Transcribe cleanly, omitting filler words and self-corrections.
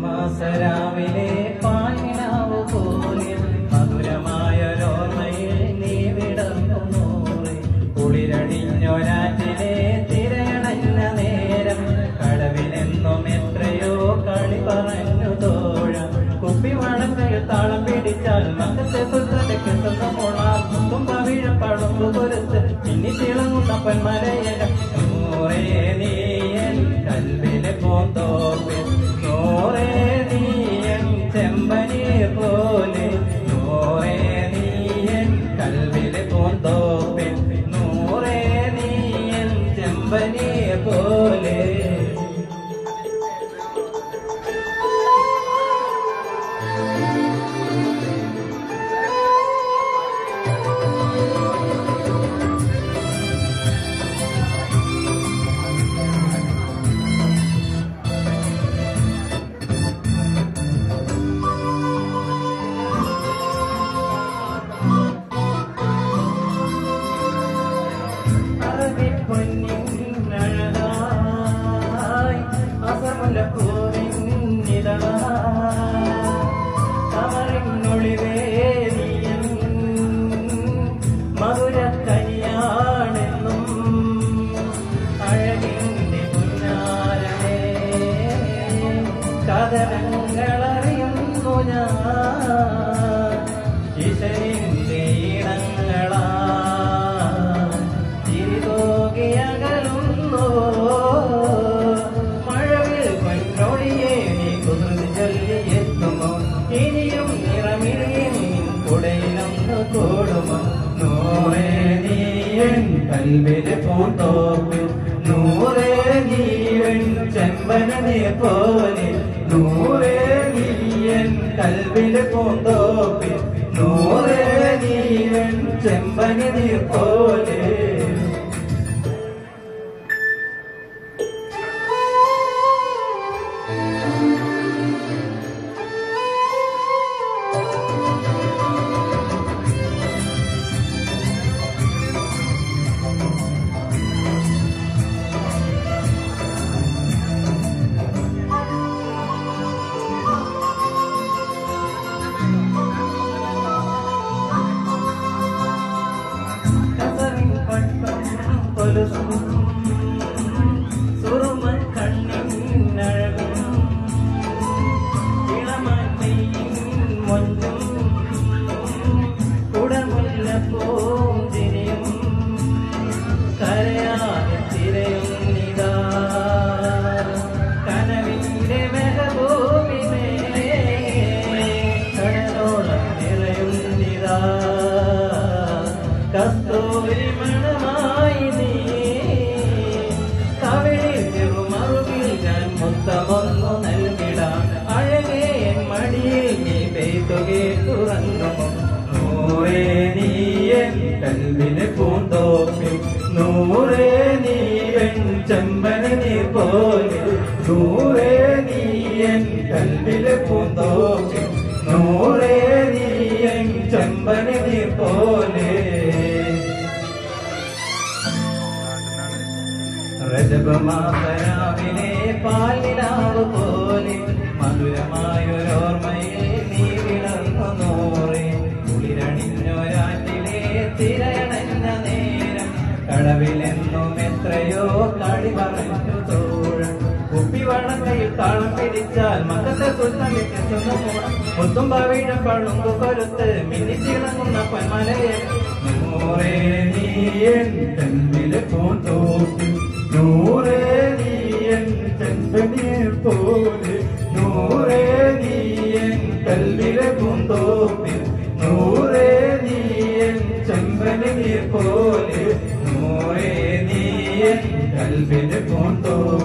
മാസരാവിലെ പാലിനാവ് പോലെ മധുരമായൊരോർമ്മയിൽ നീ വിടർന്നു നൂറ് കുളിരണിഞ്ഞൊരാറ്റിലെ തിരയണഞ്ഞ നേരം കടവിലെന്നും എത്രയോ കളി പറഞ്ഞു തോഴം കുപ്പിവളങ്ങൾ താളം പിടിച്ചാൽ മക്കത്തെ സുൽത്താനക്കെത്തുന്ന മോളാൽ തുമ്പ വീഴപ്പടുമ്പ് പൊരുത്ത് പിന്നി തിളങ്ങുന്ന പൊന്മലയകം നൂറേ നീയൻ കൽവിലെ പൂന്തോപ്പിൽ നൂറേ നീയൻ ചെമ്പനീർ പോലെ നൂറേ നീയൻ കൽവിലെ പൂന്തോപ്പിൽ നൂറേ നീയൻ ചെമ്പനീർ പോലെ മധുരക്കനിയാണെന്നും അഴകിന്റെ പുന്നാരനെ കഥനങ്ങളറിയുന്നു ഞാൻ ഈശ്വരന്റെ ഇടങ്ങളാ തിരിതോകിയകലുന്നു മഴവിൽ പൊന്നൊടിയെ നീ കുതിർന്ന് ചൊല്ലിയെത്തുമോ ഇനിയും നിറമിഴിയും കുടയിലൊന്ന് കൂടുമോ നൂറേ നീയൻ കൽവിലെ പൂന്തോപ്പിൽ നൂറേ നീയൻ ചെമ്പനെ പോലെ നൂറേ നീയൻ കൽവിലെ പൂന്തോപ്പിൽ നൂറേ നീയൻ ചെമ്പനെ പോലെ സുറുമൻ കണ്ണിനഴകും ഇളമഞ്ഞയും മൊഞ്ചും കുടമുല്ല പൂഞ്ചിരിയും കരയാതെ തിരയുന്നിതാ കനവിന്റെ മെഹബൂബിനെ കടലോളം നിറയുന്നിതാ കസ്തൂരി മണമായി നീ കവിളിൽ ചെറുമറുകിൽ ഞാൻ മുത്തമൊന്നു നൽകിടാം അഴകേ മടിയിൽ നീ പെയ്തുകേ തുറങ്ങുമോ നൂറേ നീയൻ കൽവിലെ പൂന്തോപ്പിൽ നൂറേ നീയൻ ചെമ്പനെ പോലെ നൂറേ നീയൻ കൽവിലെ പൂന്തോപ്പിൽ നൂറേ നീയൻ ചെമ്പനെ പോലെ രജബ് മാസരാവിലെ പാലിനാവ് പോലെ മധുരമായൊരോർമ്മയിൽ നീ വിളർന്നു നൂറേ കുളിരണിഞ്ഞൊരാറ്റിലെ തിരയണഞ്ഞ നേരം കടവിലെന്നും എത്രയോ കളി പറഞ്ഞു തോഴം കുപ്പിവളങ്ങളിൽ താളം പിടിച്ചാൽ മക്കത്തെ സുൽത്താനെത്തുന്ന മോളം മുത്തുമ്പ വീഴപ്പളുമ്പ് കൊരുത്ത് മിന്നിച്ചിളങ്ങുന്ന പൊന്മലയെ നൂറേ നീയൻ കൽവിലെ പൂന്തോപ്പിൽ നൂറേ നീയൻ ചെമ്പനെ പോലെ നൂറേ നീയൻ കൽവിലെ പൂന്തോപ്പിൽ നൂറേ നീയൻ ചെമ്പനെ പോലെ നൂറേ നീയൻ കൽവിലെ പൂന്തോപ്പിൽ